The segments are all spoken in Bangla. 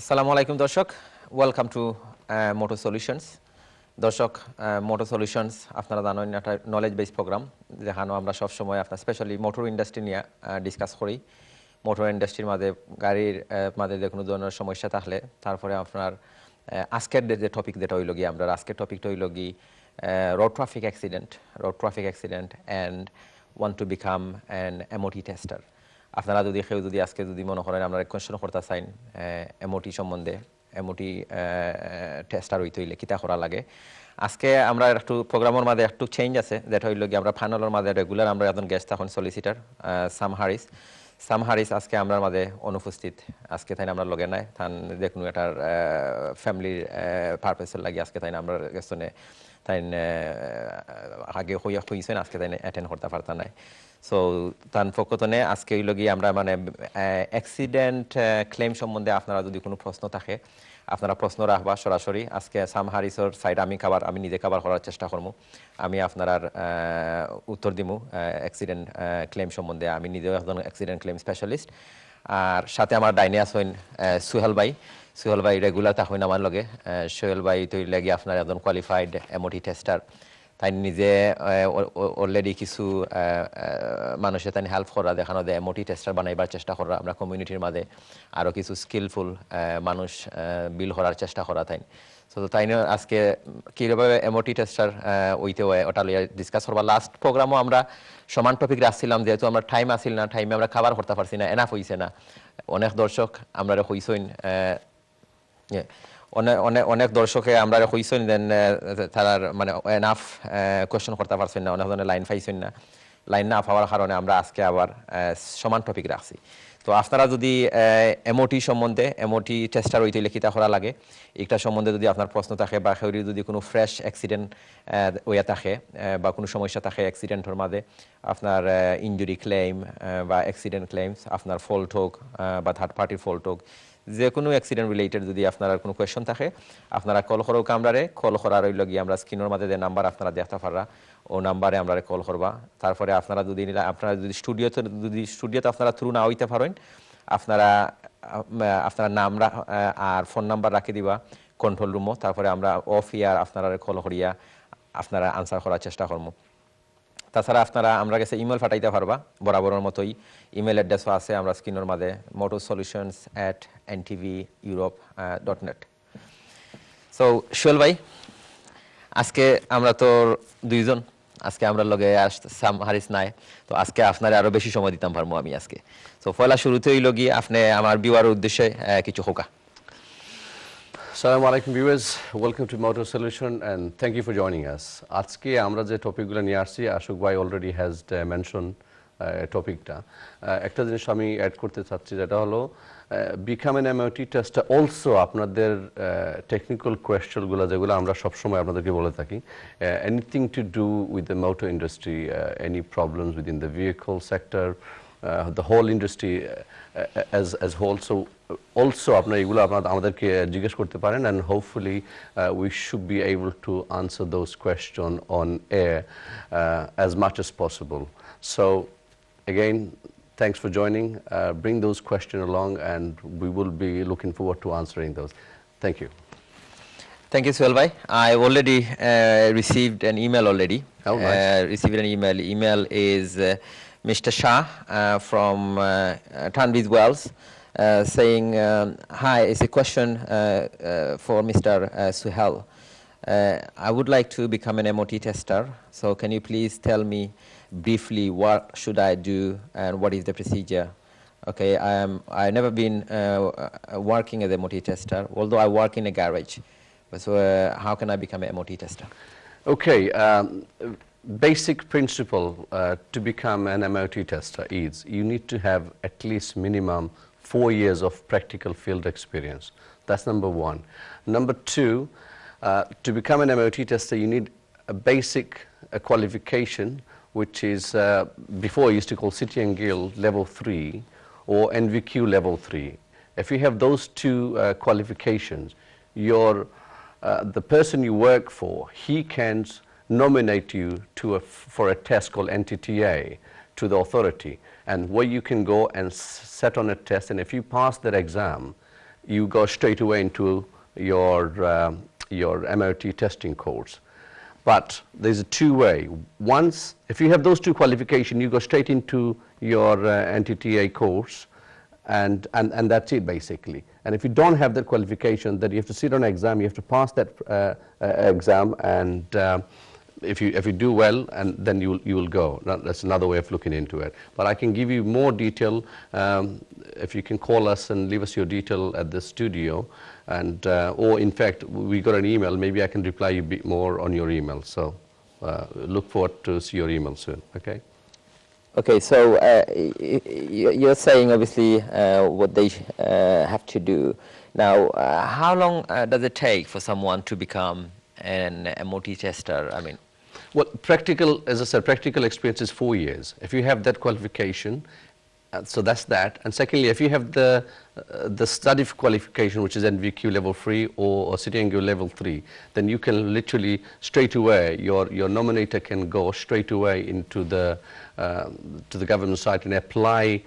আসসালামু আলাইকুম দর্শক, ওয়েলকাম টু মোটো সলিউশনস। দর্শক, মোটো সলিউশনস আপনারা জানেন একটা নলেজ বেস প্রোগ্রাম, যেখানে আমরা সবসময় আপনার স্পেশালি মোটর ইন্ডাস্ট্রি নিয়ে ডিসকাস করি। মোটর ইন্ডাস্ট্রির মাঝে গাড়ির মাঝে যে কোনো ধরনের সমস্যা থাকলে তারপরে আপনার আজকের যে টপিক যেটা হইল গিয়ে আমরা আজকের টপিকটা হইল গিয়ে road traffic accident and want to become an MOT tester. আপনারা যদি কেউ যদি আজকে যদি মনে করেন আমরা কোয়েশ্চন করতে চাইন এমওটি সম্বন্ধে, এমওটি টেস্টার হইতে হইলে কিতা করা লাগে, আজকে আমরা একটু প্রোগ্রামের মাঝে একটু চেঞ্জ আছে, যেটা হইল গিয়ে আমরা ফাইনালের মাঝে রেগুলার আমরা একজন গেস্ট এখন সলিসিটার সাম হারিস আজকে আমরা মাঝে অনুপস্থিত। আজকে তাই আমরা লগে নাই তান যে কোনো এটার ফ্যামিলির পারপাসের লাগে আজকে তাই আমরা গেছনে তাই আগে হইছেন, আজকে তাই অ্যাটেন্ড করতে পারতাম নাই। সো তার পক্ষতনে আজকে হইল গিয়ে আমরা মানে অ্যাক্সিডেন্ট ক্লেম সম্বন্ধে আপনারা যদি কোনো প্রশ্ন থাকে আপনারা প্রশ্ন রাখবা সরাসরি। আজকে সাম হারিসের সাইড আমি নিজে কাভার করার চেষ্টা করবো। আমি আপনার উত্তর দিব অ্যাক্সিডেন্ট ক্লেম সম্বন্ধে। আমি নিজেও একজন অ্যাক্সিডেন্ট ক্লেম স্পেশালিস্ট। আর সাথে আমার ডাইনে আছেন সুহেল ভাই রেগুলার থাকেন আমার লগে। সোহেল ভাই তো লাগে আপনার একজন কোয়ালিফাইড এমওটি টেস্টার। তাই নিজে অলরেডি কিছু মানুষের তাই হেল্প করা, দেখানো দেয় এমওটি টেস্টার বানাইবার চেষ্টা করা আমরা কমিউনিটির মাঝে আরও কিছু স্কিলফুল মানুষ বিল করার চেষ্টা করা তাই। সো তাই আজকে কীভাবে এমওটি টেস্টার ওইতে হয় ওটা লিয়ে ডিসকাস করবা। লাস্ট প্রোগ্রামও আমরা সমান টপিক রাখছিলাম, যেহেতু আমরা টাইম আসিল না, টাইমে আমরা খাবার করতে পারছি না, এনাফ হইছে না। অনেক দর্শক আমরা হইসইন অনেক দর্শকে আমরা হইছেন দেন তারার মানে এনাফ কোয়েশ্চন করতে পারছেন না, অনেক ধরনের লাইন পাইছেন না। লাইন না পাওয়ার কারণে আমরা আজকে আবার সমান টপিক রাখছি। তো আপনারা যদি এমওটি সম্বন্ধে, এমওটি টেস্টার হইতে লিখিতা করা লাগে, একটা সম্বন্ধে যদি আপনার প্রশ্ন থাকে বা সেউরি যদি কোনো ফ্রেশ অ্যাক্সিডেন্ট ওয়া থাকে বা কোনো সমস্যা থাকে অ্যাক্সিডেন্টের মাঝে, আপনার ইনজুরি ক্লেম বা অ্যাক্সিডেন্ট ক্লেমস, আপনার ফল্ট হোক বা থার্ড পার্টির ফল্ট হোক, যে কোনো অ্যাক্সিডেন্ট রিলেটেড যদি আপনার কোনো কোয়েশ্চন থাকে আপনারা কল করো কামরারে। কল করার রইল গিয়ে আমরা স্ক্রিনের মাঝে যে নাম্বার আপনারা দেখতে পাররা ও নাম্বারে আমরা কল করবা। তারপরে আপনারা যদি স্টুডিওতে আপনারা থ্রু না হইতে পারেন, আপনারা নাম আর ফোন নাম্বার রাখি দিবা কন্ট্রোল রুমও। তারপরে আমরা অফ ইয়ার আপনারা কল করিয়া আপনারা আনসার করার চেষ্টা করবো। তাছাড়া আপনারা আমরা কাছে ইমেল পাঠাইতে পারবা বরাবরের মতোই। ইমেল অ্যাড্রেসও আছে আমরা স্ক্রিনের মাঝে, motosolutions@ntveurope.net। সো সোহেল ভাই, আজকে আমরা তো দুইজন, আজকে আমরা লগে সাম হারিস নাই, তো আজকে আপনার আরো বেশি সময় দিতাম পারবো আমি আজকে। সো পয়লা শুরুতে হইল গিয়ে আপনি আমার বিওয়ারের উদ্দেশ্যে কিছু হোকা। Assalamu alaikum viewers, welcome to Motor Solution and thank you for joining us. আজকে আমরা যে টপিকগুলো নিয়ে আসছি, আশুক ভাই অলরেডি হ্যাজ মেনশন টপিকটা। একটা জিনিস আমি অ্যাড করতে চাচ্ছি, যেটা হলো become N MOT tester also আপনাদের টেকনিক্যাল কোয়েশ্চনগুলো যেগুলো আমরা সবসময় আপনাদেরকে বলে থাকি, anything to do with the motor industry, any problems within the vehicle sector, the whole industry as whole. So also আপনারা এগুলো আমাদেরকে জিজ্ঞেস করতে পারেন, and hopefully we should be able to answer those questions on air as much as possible. So again, thanks for joining. Bring those questions along and we will be looking forward to answering those. Thank you. Thank you, Sohel bhai. I already received an email already. Oh, nice. Received an email. Email is Mr. Shah from Tunbridge Wells, saying, hi, it's a question for Mr. Sohel. I would like to become an MOT tester, so can you please tell me briefly what should I do and what is the procedure? Okay, I've never been working as a MOT tester, although I work in a garage. So how can I become an MOT tester? Okay, basic principle to become an MOT tester is you need to have at least minimum 4 years of practical field experience. That's number one. Number two, to become an MOT tester, you need a basic qualification, which is before I used to call City and Guild level 3 or NVQ level 3. If you have those two qualifications, the person you work for, he can nominate you for a test called NTTA to the authority, and where you can go and set on a test, and if you pass that exam, you go straight away into your MOT testing course. But there's a two-way. Once, if you have those two qualifications, you go straight into your NTTA course, and that's it basically. And if you don't have that qualification, then you have to sit on an exam. You have to pass that exam, and if you do well, and then you will go. That's another way of looking into it. But I can give you more detail if you can call us and leave us your detail at the studio, and or in fact we got an email. Maybe I can reply you a bit more on your email. So look forward to see your email soon. Okay. Okay, so you're saying obviously what they have to do. Now, how long does it take for someone to become an MOT tester? I mean, well, practical, as I said, practical experience is 4 years. If you have that qualification, so that's that. And secondly, if you have the study qualification, which is NVQ level 3 or City and Guilds level 3, then you can literally straight away, your nominator can go straight away into the to the government site and apply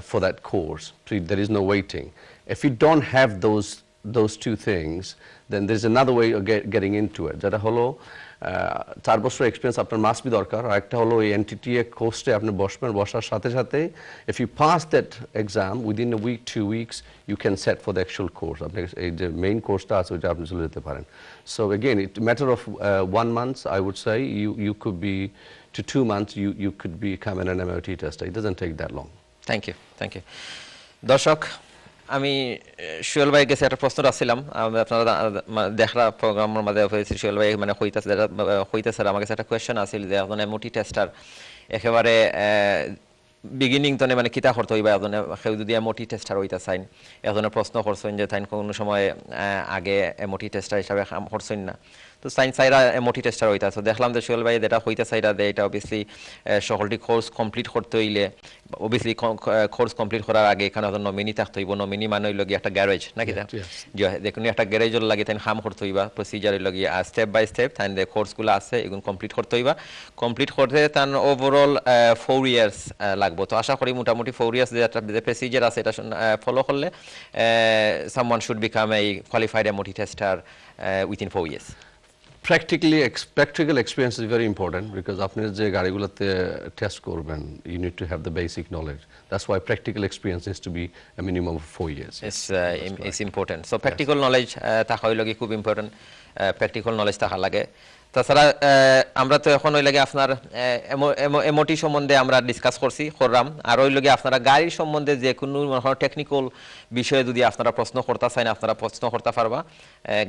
for that course. So there is no waiting. If you don't have those two things, then there's another way of getting into it. Jeta holo 4 বছর এক্সপেরিয়েন্স আপনার মাস্ট বি দরকার, আর একটা হলো এই এনটিটিএ কোর্সে আপনি বসবেন, বসার সাথে সাথে if you pass that exam within a week, 2 weeks, you can set for the actual course. আপনি এই যে মেইন কোর্সটা আছে ওইটা আপনি চলে যেতে পারেন. So again, it matter of 1 month, I would say. You could be to 2 months, you could become an MOT tester. It doesn't take that long. Thank you. দর্শক, আমি সুয়েল ভাই কাছে একটা প্রশ্ন রাখছিলাম, আপনারা দেখরা প্রোগ্রামের মধ্যে হয়েছে সুয়েল ভাই মানে হইতেছে আমার কাছে একটা কোয়েশ্চেন আছিল যে এখন এমওটি টেস্টার একেবারে বিগিনিং তনে মানে কিতা করতে হইবা এখন কেউ যদি এমওটি টেস্টার হইতা চাইন, এখন প্রশ্ন করছেন যে তাই কোনো সময় আগে এমওটি টেস্টার হিসাবে করছেন না, তো সাইন্স সাইরা এমওটি টেস্টার হইতা। তো দেখলাম যে সুয়েল ভাই যেটা হইতে চাইরা যে এটা অবভিয়াসলি সকলটি কোর্স কমপ্লিট করতে হইলে অবভিয়াসলি কোর্স কমপ্লিট করার আগে এখানে হয়তো নমিনি থাকতে হইব। নমিনি মানে হইল গিয়ে একটা গ্যারেজ নাকি, যে কোনো একটা গ্যারেজের লাগে তাই কাম করতে হইবা, প্রসিজার হইল গিয়ে স্টেপ বাই স্টেপ তাই কোর্সগুলো আছে এগুলো কমপ্লিট করতে হইবা। কমপ্লিট করতে তার ওভারঅল 4 ইয়ার্স লাগবো। তো আশা করি মোটামুটি 4 ইয়ার্স যে প্রসিজার আছে এটা ফলো করলে someone should become a qualified MOT tester within 4 years. Practical experience is very important because আপনি যে গাড়িগুলোতে টেস্ট করবেন, you need to have the basic knowledge. That's why practical experience needs to be a minimum of 4 years. It's important. So practical knowledge থাকা হইল কি খুব ইম্পর্টেন্ট, প্র্যাকটিক্যাল নলেজ থাকা লাগে। তাছাড়া আমরা তো এখন ওই লাগে আপনার এমওটি সম্বন্ধে আমরা ডিসকাস করলাম, আর ওই লাগে আপনারা গাড়ির সম্বন্ধে যে কোনো টেকনিক্যাল বিষয়ে যদি আপনারা প্রশ্ন করতে চান আপনারা প্রশ্ন করতে পারবা।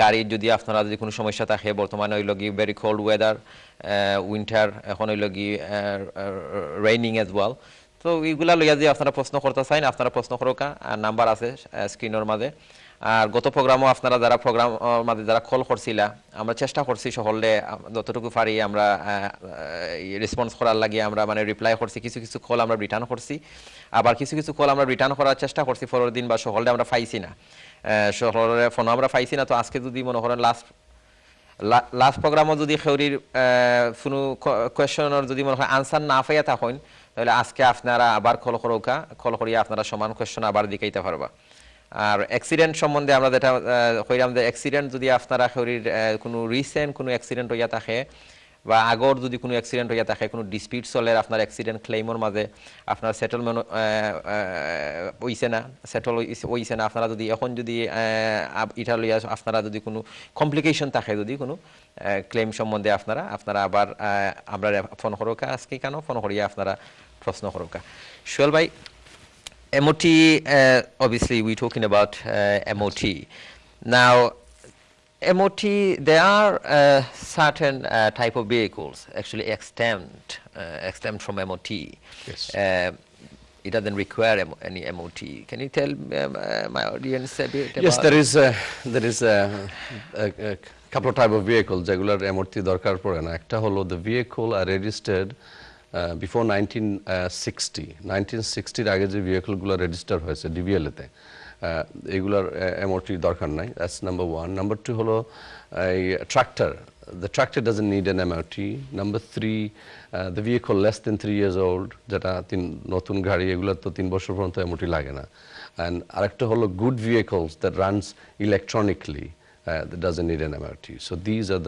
গাড়ির যদি আপনারা যদি কোনো সমস্যা থাকে, বর্তমানে ওই লগি ভেরি কোল্ড ওয়েদার, উইন্টার, এখন ওই লগি রেইনিং এজ ওয়েল, তো এইগুলা লইয়া যে আপনারা প্রশ্ন করতে চান আপনারা প্রশ্ন করোকা, আর নাম্বার আছে স্ক্রিনের মাঝে। আর গত প্রোগ্রামও আপনারা যারা প্রোগ্রাম মাঝে যারা কল করছিলা, আমরা চেষ্টা করছি সকলে যতটুকু পারি আমরা রেসপন্স করার লাগে আমরা মানে রিপ্লাই করছি, কিছু কল আমরা রিটার্ন করছি, আবার কিছু কল আমরা রিটার্ন করার চেষ্টা করছি পরের দিন, বা সকলে আমরা পাইছি না, সকলে ফোন আমরা পাইছি না। তো আজকে যদি মনে করেন লাস্ট প্রোগ্রামও যদি খেউরির কোনো কোয়েশনের যদি মনে হয় আনসার না পাইয়া থাকেন, তাহলে আজকে আপনারা আবার কল করিয়া আপনারা সমান কোয়েশন আবার দিকাইতে পারবা। আর অ্যাক্সিডেন্ট সম্বন্ধে আমরা যেটা কইলাম যে অ্যাক্সিডেন্ট যদি আপনারা শরীর কোনো রিসেন্ট কোনো অ্যাক্সিডেন্ট হইয়া থাকে বা আগর যদি কোনো অ্যাক্সিডেন্ট হইয়া থাকে, কোনো ডিসপিউট চলে আপনার অ্যাক্সিডেন্ট ক্লেইমের মাঝে আপনার সেটেলমেন্ট হইছে না, সেটল হইছে না, আপনারা যদি এখন যদি এটা লইয়া আপনারা যদি কোনো কমপ্লিকেশন থাকে, যদি কোনো ক্লেইম সম্বন্ধে আপনারা আবার আমরা ফোন করোকা আজকে কেন ফোন করিয়া আপনারা প্রশ্ন করোকা। সোহেল ভাই, MOT, obviously we're talking about MOT. Now, MOT, there are certain type of vehicles actually exempt from MOT. Yes. It doesn't require any MOT. Can you tell my audience a bit about? Yes, there is a couple of type of vehicles যেগুলোর MOT দরকার পড়ে না। একটা হলো the vehicle are registered before 1960 এর আগে যে ভেহিকলগুলো রেজিস্টার হয়েছে ডিভিএলএতে, এগুলোর MOT দরকার নাই, that's number one. Number two হলো এই tractor, the tractor doesn't need an MOT. Number three, the vehicle less than 3 years old, যেটা নতুন গাড়ি, এগুলো তো 3 বছর পর্যন্ত MOT লাগে না। And আরেকটা হলো good vehicles that runs electronically, that doesn't need an MOT. So these are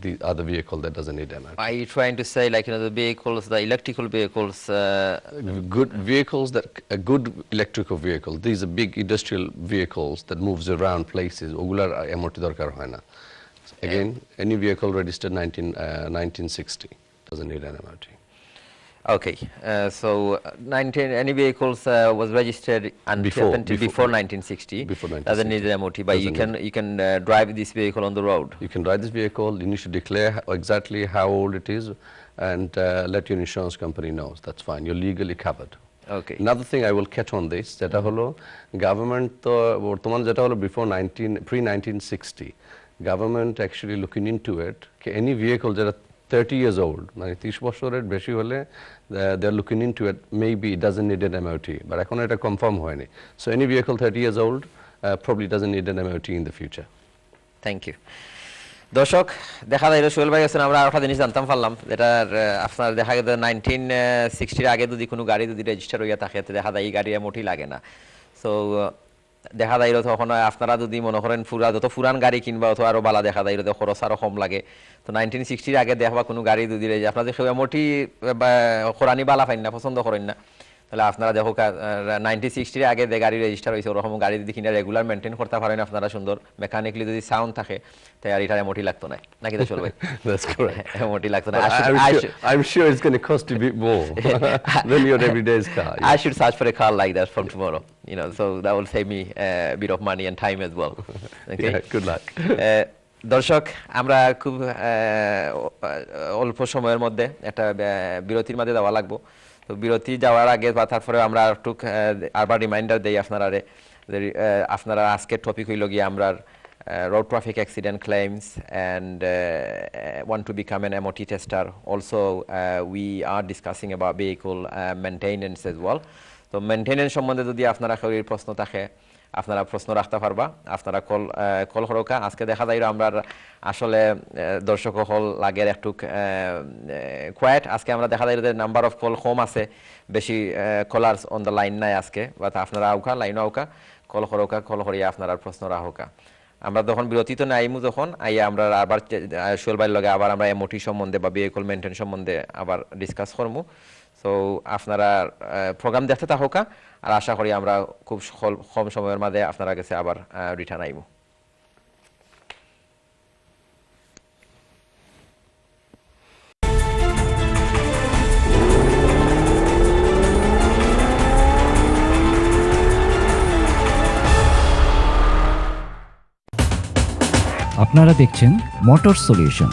the other vehicle that doesn't need MOT. Are you trying to say, like, the vehicles, the electrical vehicles? Good vehicles, a good electrical vehicle, these are big industrial vehicles that moves around places, ওগুলার MOT দরকার হয় না। Again, any vehicle registered 1960 doesn't need an MOT. Okay, so any vehicles was registered before 1960 Before doesn't need an MOT, but you can drive this vehicle on the road. You can drive this vehicle, you need to declare exactly how old it is and let your insurance company know. That's fine, you're legally covered. Okay. Another thing I will catch on this, যেটা হলো government তো বর্তমান যেটা হলো pre-1960, government actually looking into it, any vehicle যেটা 30 years old, মানে 30 বছরের বেশি হলে they're looking into it, maybe it doesn't need an MOT, but এখন এটা কনফার্ম হয়নি। So any vehicle 30 years old probably doesn't need an MOT in the future. Thank you. দর্শক, দেখা যায় সোহেল ভাই আছেন, আমরা আরেকটা জিনিস জানতাম পারলাম, যেটা আপনার দেখা যায় 1960 আগে যদি কোনো গাড়ি যদি রেজিস্টার হইয়া থাকে, দেখা যায় এই গাড়ি MOT লাগে না। সো দেখা যায় তখন আপনারা যদি মনে করেন যত পুরান গাড়ি কিনবা অথবা আরো বালা, দেখা যায় খরচ আরো কম লাগে। তো 1960 আগে দেখবা কোনো গাড়ি যদি আপনার যে MOT খোরানি বালা পাইন না, পছন্দ করেন না, তাহলে আপনারা দেখো 1960 আগে যে গাড়ি রেজিস্টার হয়েছে ওরকম গাড়ি যদি কিনা রেগুলার মেনটেন করতে পারেন আপনারা, সুন্দর মেকানিক্যালি যদি সাউন্ড থাকে, তাই আর এটার MOT লাগতো না, নাকি তো চলবে? That's correct. MOT লাগতো না। I'm sure it's going to cost a bit more than your everyday's car. I should search for a car like that from tomorrow, so that will save me a bit of money and time as well. Okay? Yeah, good luck. দর্শক, আমরা খুব অল্প সময়ের মধ্যে একটা বিরতির মাঝে যাওয়া লাগবো। তো বিরতি যাওয়ার আগে বা তারপরে আমরা একটু আবার রিমাইন্ডার দেই আপনারা আজকের টপিক হইল গিয়ে আমরা road traffic accident claims and want to become an MOT tester. Also, we are discussing about vehicle maintenance as well. তো মেইনটেনেন্স সম্বন্ধে যদি আপনারা কেউ প্রশ্ন থাকে, আপনারা প্রশ্ন রাখতে পারবা, আপনারা কল করোকা। আজকে দেখা যায় আমরা আসলে দর্শক হল লাগে একটু কোয়াইট। আজকে আমরা দেখা যায় যে নাম্বার অফ কল কম আছে, বেশি কলার্স অন দ্য লাইন নাই আজকে, বা আপনারা আউকা লাইন আউকা কল করোকা, কল করিয়া আপনারা প্রশ্ন রাখোকা। আমরা যখন বিরতিতে আইমু, যখন আইয়া আমরা আবার সোহেল ভাইয়ের লগে আবার আমরা MOT সম্বন্ধে বা ভেহিকল মেইনটেনেন্স সম্বন্ধে আবার ডিসকাস করবো। সো আপনারা প্রোগ্রাম দেখতে থাকা, আর আশা করি আমরা খুব কম সময়ের মধ্যে আপনারা কাছে আবার রিটার্ন আইব। আপনারা দেখছেন মোটর সলিউশন।